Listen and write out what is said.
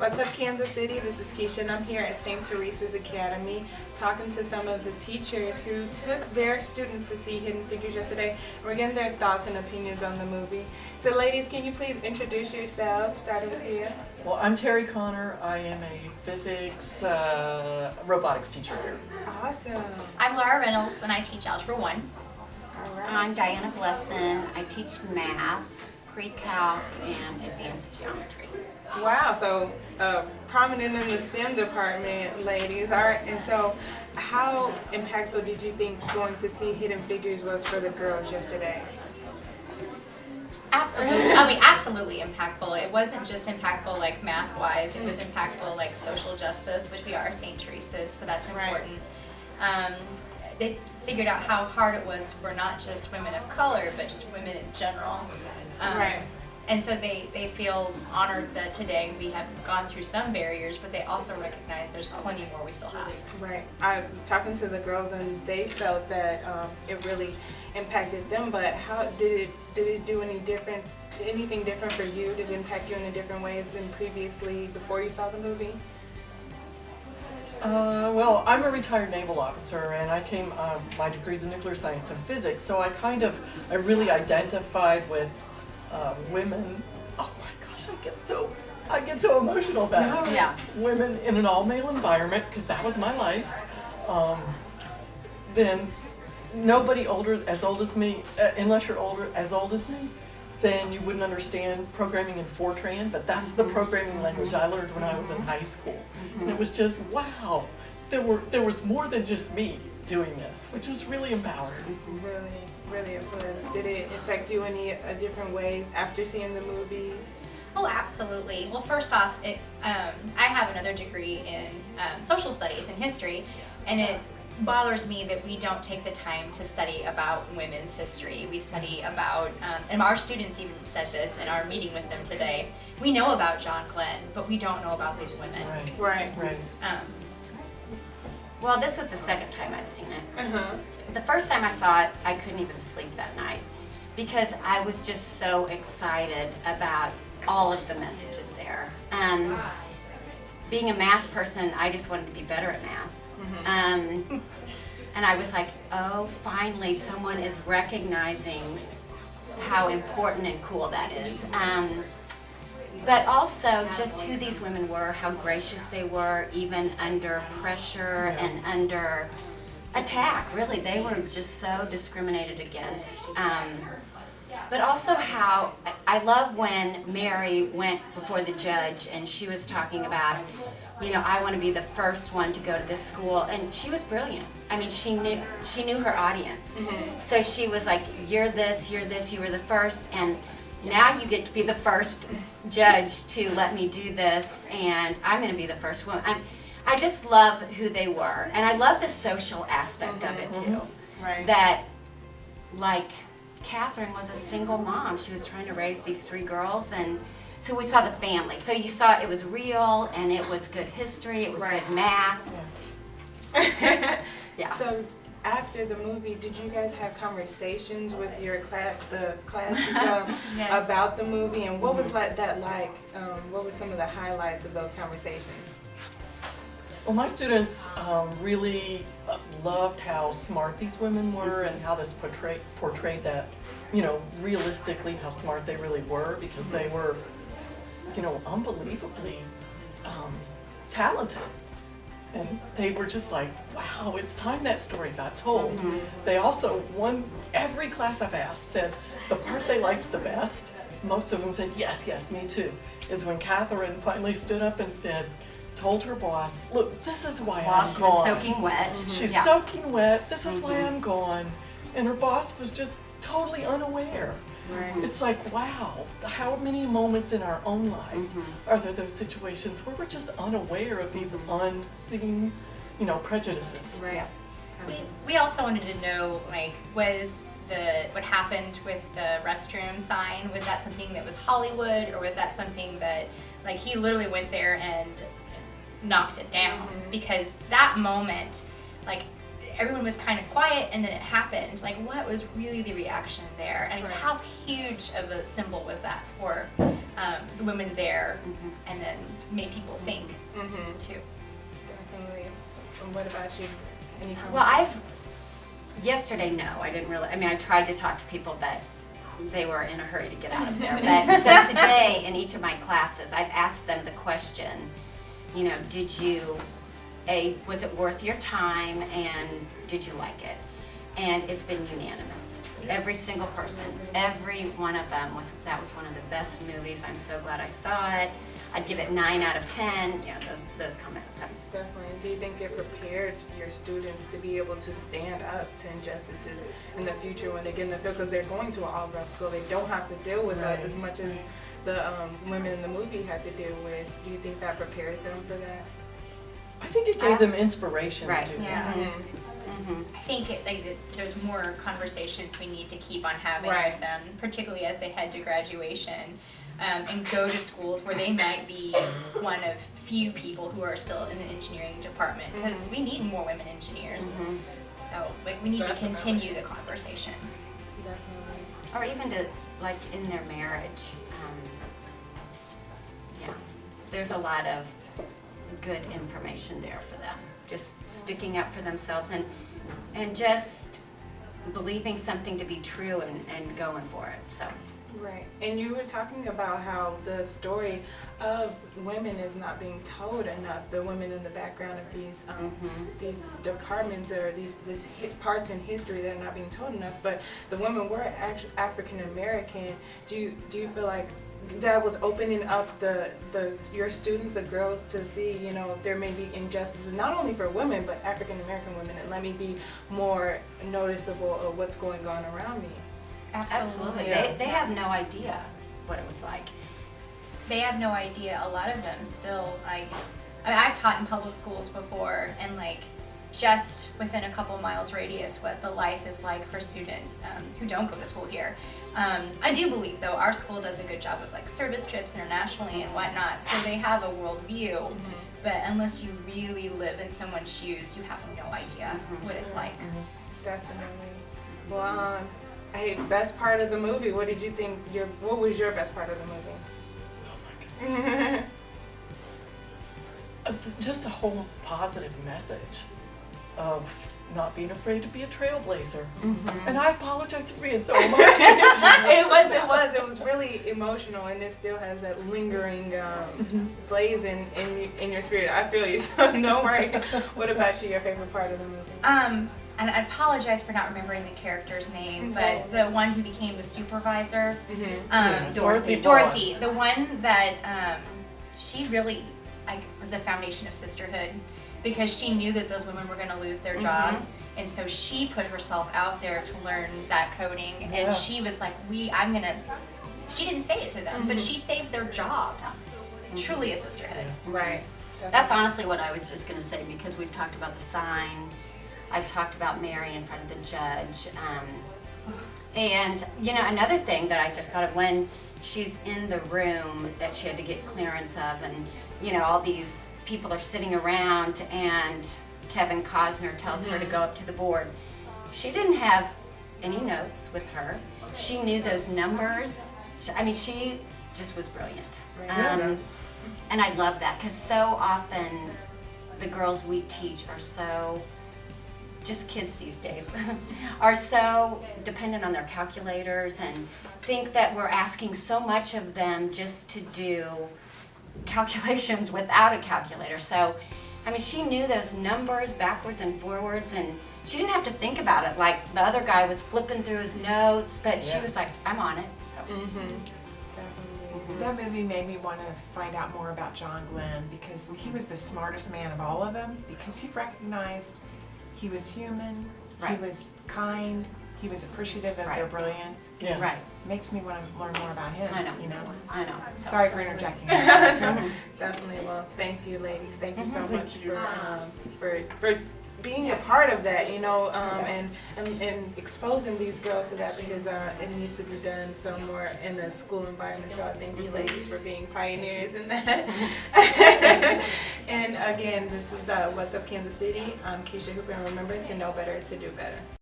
What's up, Kansas City? This is Keisha, and I'm here at St. Teresa's Academy talking to some of the teachers who took their students to see Hidden Figures yesterday. And we're getting their thoughts and opinions on the movie. So ladies, can you please introduce yourselves, starting with you? Well, I'm Terry Connor. I am a physics robotics teacher here. Awesome. I'm Laura Reynolds, and I teach Algebra 1. All right. I'm Diana Blesson. I teach math, pre-calc, and advanced geometry. Wow, so prominent in the STEM department, ladies. All right, and so how impactful did you think going to see Hidden Figures was for the girls yesterday? Absolutely. I mean, absolutely impactful. It wasn't just impactful like math-wise. It was impactful like social justice, which we are St. Teresa's, so that's important. They figured out how hard it was for not just women of color, but just women in general. Right. And so they feel honored that today we have gone through some barriers, but they also recognize there's plenty more we still have. Right. I was talking to the girls, and they felt that it really impacted them. But how did it do anything different for you? Did it impact you in a different way than previously before you saw the movie? Well, I'm a retired naval officer, and I came. My degree's in nuclear science and physics, so I really identified with women. Oh my gosh, I get so emotional about it. Yeah. Women in an all-male environment, because that was my life. Then nobody as old as me, unless you're as old as me, then you wouldn't understand programming in Fortran, but that's the programming language I learned when I was in high school. And it was just, wow, there was more than just me doing this, which was really empowering. Really it was. Did it affect you in a different way after seeing the movie? Oh, absolutely. Well, first off, I have another degree in social studies and history, and it bothers me that we don't take the time to study about women's history. We study about, and our students even said this in our meeting with them today, we know about John Glenn, but we don't know about these women. Right. Well, this was the second time I'd seen it. Uh-huh. The first time I saw it, I couldn't even sleep that night because I was just so excited about all of the messages there. Being a math person, I just wanted to be better at math. And I was like, oh, finally someone is recognizing how important and cool that is. But also just who these women were, how gracious they were, even under pressure and under attack. Really, they were just so discriminated against. But also how, I love when Mary went before the judge and she was talking about, I want to be the first one to go to this school, and she was brilliant. I mean, she knew her audience. So she was like, you're this, you were the first, and now you get to be the first judge to let me do this, and I'm going to be the first woman. I just love who they were, and I love the social aspect of it too. Right. That, like, Catherine was a single mom. She was trying to raise these 3 girls, and so we saw the family. So you saw it was real, and it was good history, it was good math. Yeah. So after the movie, did you guys have conversations with your classes Yes. about the movie, and what was that like? What were some of the highlights of those conversations? Well, my students really loved how smart these women were and how this portrayed that, realistically how smart they really were, because they were, unbelievably talented. And they were just like, wow, it's time that story got told. They also, every class I've asked said the part they liked the best, most of them said, yes, me too, is when Catherine finally stood up and told her boss, look, this is why While I'm she gone. was soaking wet. She's soaking wet, this is why I'm gone. And her boss was just totally unaware. Right. It's like, wow, how many moments in our own lives are there those situations where we're just unaware of these unseen, prejudices? Right. We also wanted to know, like, was what happened with the restroom sign, was that something that was Hollywood, or was that something that, like, he literally went there and knocked it down? Because that moment, like, everyone was kind of quiet, and then it happened. Like, what was really the reaction there, and Right. how huge of a symbol was that for the women there, and then made people think too. Definitely. And what about you? Any comments? Well, yesterday, no, I didn't really, I mean, I tried to talk to people, but they were in a hurry to get out of there. But so today, in each of my classes, I've asked them the question, you know, was it worth your time, and did you like it? And it's been unanimous. Every single person, every one of them that was one of the best movies. I'm so glad I saw it. I'd give it 9 out of 10. Yeah, those comments. So. Definitely. Do you think it prepared your students to be able to stand up to injustices in the future when they get in the field? Because they're going to an all-girls school. They don't have to deal with that as much as the women in the movie had to deal with. Do you think that prepared them for that? I think it gave them inspiration Right. to do Yeah. that. I think there's more conversations we need to keep on having Right. with them, particularly as they head to graduation, and go to schools where they might be one of few people who are still in the engineering department, because we need more women engineers. So like, we need Definitely. to continue the conversation. Definitely. Or even to, like, in their marriage. Yeah, there's a lot of good information there for them. Just sticking up for themselves and just believing something to be true and going for it. So. Right. And you were talking about how the story of women is not being told enough. The women in the background of these departments, or these parts in history that are not being told enough. But the women were actually African American. Do you feel like that was opening up your students, the girls, to see, you know, there may be injustices not only for women but African American women, and let me be more noticeable of what's going on around me? Absolutely. Yeah. They have no idea what it was like. They have no idea. A lot of them still, like, I mean, I've taught in public schools before, and like, just within a couple miles radius what the life is like for students who don't go to school here. I do believe, though, our school does a good job of like service trips internationally and whatnot, so they have a world view, but unless you really live in someone's shoes, you have no idea what it's like. Definitely. Well, hey, best part of the movie. What did you think? What was your best part of the movie? Oh my goodness. Just the whole positive message of not being afraid to be a trailblazer. And I apologize for being so emotional. It was really emotional, and it still has that lingering blaze in your spirit. I feel you, so no worry. What about you? Your favorite part of the movie? And I apologize for not remembering the character's name, but the one who became the supervisor, Dorothy. Dorothy, the one that she really was a foundation of sisterhood, because she knew that those women were going to lose their jobs, and so she put herself out there to learn that coding, and she was like, she didn't say it to them, but she saved their jobs. Truly a sisterhood. Right. That's honestly what I was just going to say, because we've talked about the sign. I've talked about Mary in front of the judge. And, you know, another thing that I just thought of, when she's in the room that she had to get clearance of, and, you know, all these people are sitting around, and Kevin Costner tells her to go up to the board. She didn't have any notes with her. She knew those numbers. I mean, she just was brilliant. And I love that, because so often the girls we teach are so, just kids these days, are so dependent on their calculators and think that we're asking so much of them just to do calculations without a calculator. So, I mean, she knew those numbers backwards and forwards, and she didn't have to think about it like the other guy was flipping through his notes, but she was like, I'm on it. So. That movie made me want to find out more about John Glenn, because he was the smartest man of all of them, because he recognized he was human, he was kind, he was appreciative of their brilliance. Yeah. Right. Makes me want to learn more about him. I know. You know. I know. So. Sorry for interjecting. Definitely. Well, thank you, ladies. Thank you so much being a part of that, you know, and exposing these girls to that, because it needs to be done some more in the school environment. So I thank you ladies for being pioneers in that. And again, this is What's Up Kansas City. I'm Keisha Hooper, and remember, to know better is to do better.